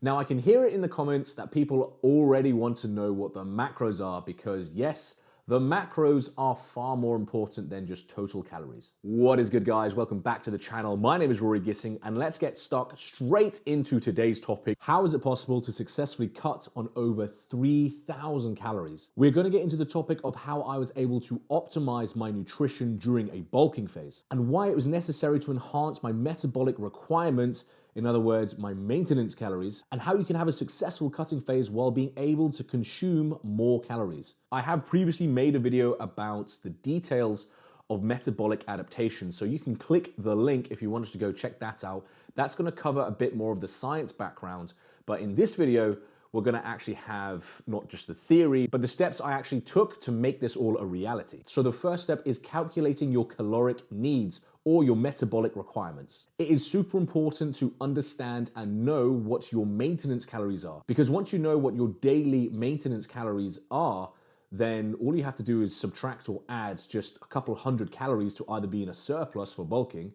Now I can hear it in the comments that people already want to know what the macros are because yes, the macros are far more important than just total calories. What is good, guys? Welcome back to the channel. My name is Rory Gissing and let's get stuck straight into today's topic. How is it possible to successfully cut on over 3,000 calories? We're going to get into the topic of how I was able to optimize my nutrition during a bulking phase and why it was necessary to enhance my metabolic requirements, in other words, my maintenance calories, and how you can have a successful cutting phase while being able to consume more calories. I have previously made a video about the details of metabolic adaptation, so you can click the link if you wanted to go check that out. That's going to cover a bit more of the science background, but in this video, we're going to actually have not just the theory, but the steps I actually took to make this all a reality. So the first step is calculating your caloric needs or your metabolic requirements. It is super important to understand and know what your maintenance calories are, because once you know what your daily maintenance calories are, then all you have to do is subtract or add just a couple hundred calories to either be in a surplus for bulking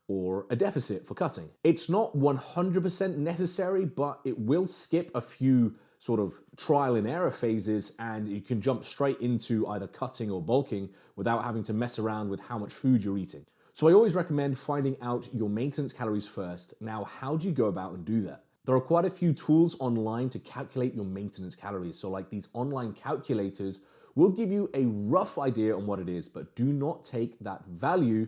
or a deficit for cutting. It's not 100% necessary, but it will skip a few sort of trial and error phases and you can jump straight into either cutting or bulking without having to mess around with how much food you're eating. So I always recommend finding out your maintenance calories first. Now, how do you go about and do that? There are quite a few tools online to calculate your maintenance calories. So like these online calculators will give you a rough idea on what it is, but do not take that value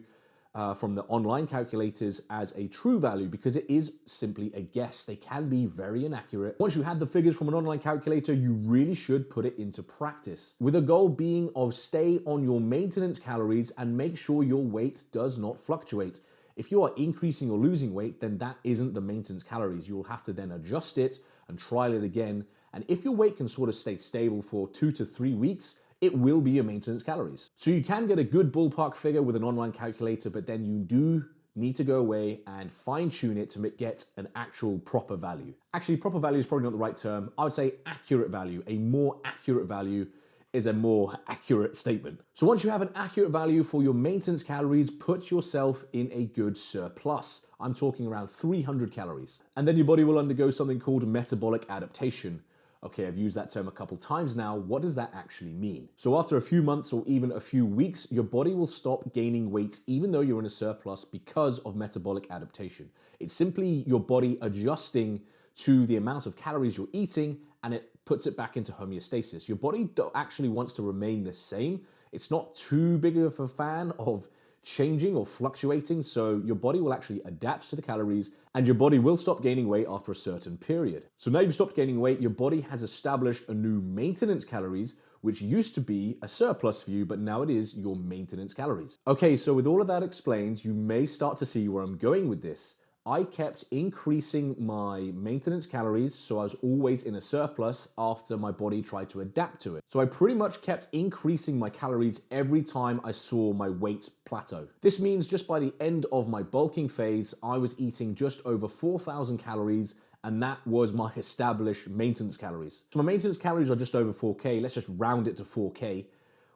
from the online calculators as a true value because it is simply a guess. They can be very inaccurate. Once you have the figures from an online calculator, you really should put it into practice with a goal being of stay on your maintenance calories and make sure your weight does not fluctuate. If you are increasing or losing weight, then that isn't the maintenance calories. You will have to then adjust it and trial it again. And if your weight can sort of stay stable for 2 to 3 weeks, it will be your maintenance calories. So you can get a good ballpark figure with an online calculator, but then you do need to go away and fine tune it to get an actual proper value. Actually, proper value is probably not the right term. I would say accurate value. A more accurate value is a more accurate statement. So once you have an accurate value for your maintenance calories, put yourself in a good surplus. I'm talking around 300 calories. And then your body will undergo something called metabolic adaptation. Okay, I've used that term a couple times now. What does that actually mean? So after a few months or even a few weeks, your body will stop gaining weight even though you're in a surplus because of metabolic adaptation. It's simply your body adjusting to the amount of calories you're eating and it puts it back into homeostasis. Your body actually wants to remain the same. It's not too big of a fan of changing or fluctuating, so your body will actually adapt to the calories and your body will stop gaining weight after a certain period. So now you've stopped gaining weight, your body has established a new maintenance calories, which used to be a surplus for you, but now it is your maintenance calories. Okay, so with all of that explained, you may start to see where I'm going with this. I kept increasing my maintenance calories, so I was always in a surplus after my body tried to adapt to it. So I pretty much kept increasing my calories every time I saw my weight plateau. This means just by the end of my bulking phase, I was eating just over 4,000 calories, and that was my established maintenance calories. So my maintenance calories are just over 4K. Let's just round it to 4K.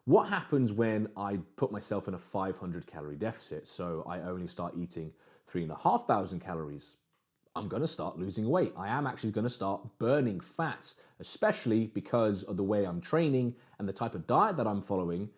What happens when I put myself in a 500 calorie deficit? So I only start eating 3,500 calories. I'm going to start losing weight. I am actually going to start burning fats, especially because of the way I'm training and the type of diet that I'm following.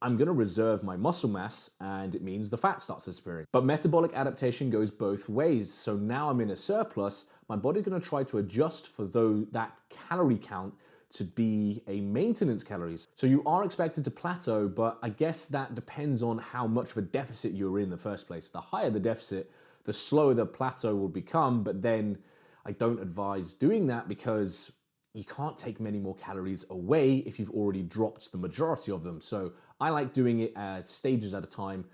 I'm going to reserve my muscle mass and it means the fat starts disappearing. But metabolic adaptation goes both ways. So now I'm in a surplus. My body's going to try to adjust for that calorie count to be a maintenance calories. So you are expected to plateau, but I guess that depends on how much of a deficit you're in the first place. The higher the deficit, the slower the plateau will become, but then I don't advise doing that because you can't take many more calories away if you've already dropped the majority of them. So I like doing it at stages at a time.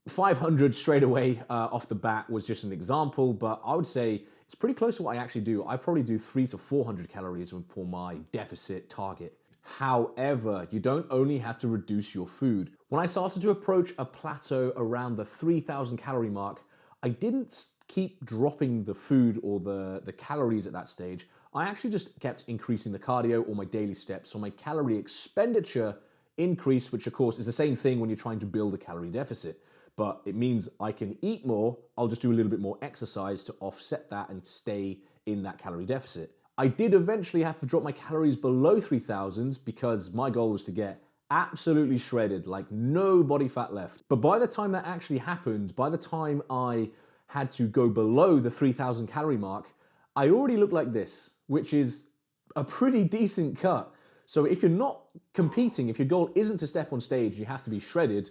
500 straight away off the bat was just an example, but I would say it's pretty close to what I actually do. I probably do 300 to 400 calories for my deficit target. However, you don't only have to reduce your food. When I started to approach a plateau around the 3,000 calorie mark, I didn't keep dropping the food or the calories at that stage. I actually just kept increasing the cardio or my daily steps. So my calorie expenditure increased, which of course is the same thing when you're trying to build a calorie deficit. But it means I can eat more. I'll just do a little bit more exercise to offset that and stay in that calorie deficit. I did eventually have to drop my calories below 3,000 because my goal was to get absolutely shredded, like no body fat left. But by the time that actually happened, by the time I had to go below the 3,000 calorie mark, I already looked like this, which is a pretty decent cut. So if you're not competing, if your goal isn't to step on stage, you have to be shredded,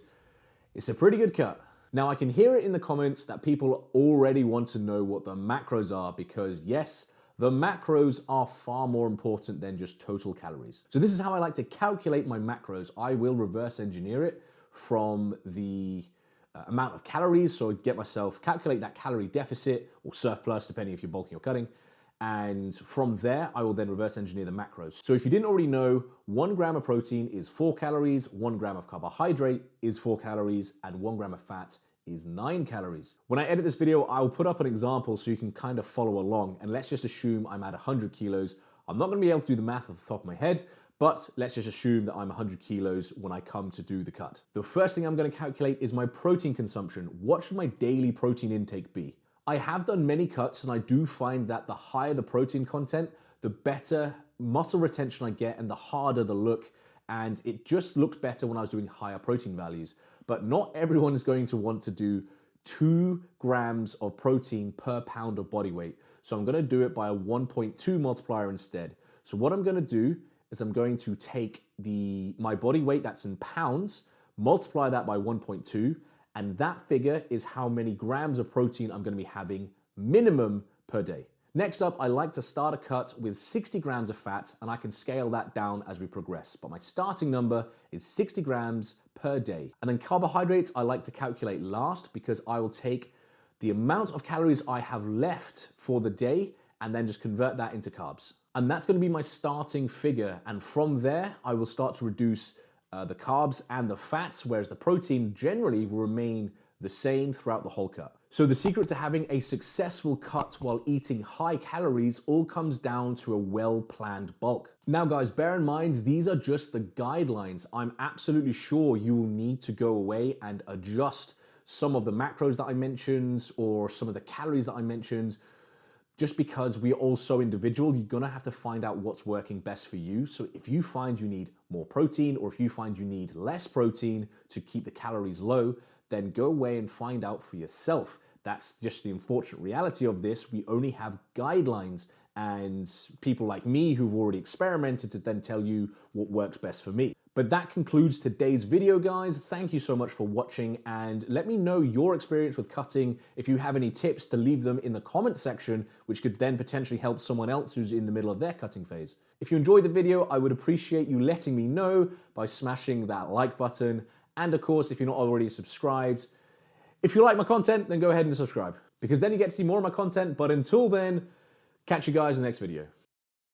it's a pretty good cut. Now I can hear it in the comments that people already want to know what the macros are because yes, the macros are far more important than just total calories. So this is how I like to calculate my macros. I will reverse engineer it from the amount of calories. So I get myself, calculate that calorie deficit or surplus, depending if you're bulking or cutting. And from there, I will then reverse engineer the macros. So if you didn't already know, 1 gram of protein is 4 calories, 1 gram of carbohydrate is 4 calories, and 1 gram of fat is 9 calories. When I edit this video, I will put up an example so you can kind of follow along. And let's just assume I'm at 100 kilos. I'm not gonna be able to do the math off the top of my head, but let's just assume that I'm 100 kilos when I come to do the cut. The first thing I'm gonna calculate is my protein consumption. What should my daily protein intake be? I have done many cuts and I do find that the higher the protein content, the better muscle retention I get and the harder the look. And it just looked better when I was doing higher protein values. But not everyone is going to want to do 2 grams of protein per pound of body weight. So I'm gonna do it by a 1.2 multiplier instead. So what I'm gonna do is I'm going to take my body weight that's in pounds, multiply that by 1.2, and that figure is how many grams of protein I'm gonna be having minimum per day. Next up, I like to start a cut with 60 grams of fat, and I can scale that down as we progress. But my starting number is 60 grams per day. And then carbohydrates, I like to calculate last because I will take the amount of calories I have left for the day and then just convert that into carbs. And that's gonna be my starting figure. And from there, I will start to reduce the carbs and the fats, whereas the protein generally will remain the same throughout the whole cut. So the secret to having a successful cut while eating high calories all comes down to a well-planned bulk. Now guys, bear in mind, these are just the guidelines. I'm absolutely sure you will need to go away and adjust some of the macros that I mentioned or some of the calories that I mentioned. Just because we're all so individual, you're gonna have to find out what's working best for you. So if you find you need more protein or if you find you need less protein to keep the calories low, then go away and find out for yourself. That's just the unfortunate reality of this. We only have guidelines and people like me who've already experimented to then tell you what works best for me. But that concludes today's video, guys. Thank you so much for watching and let me know your experience with cutting. If you have any tips, to leave them in the comment section, which could then potentially help someone else who's in the middle of their cutting phase. If you enjoyed the video, I would appreciate you letting me know by smashing that like button. And of course, if you're not already subscribed, if you like my content, then go ahead and subscribe because then you get to see more of my content. But until then, catch you guys in the next video.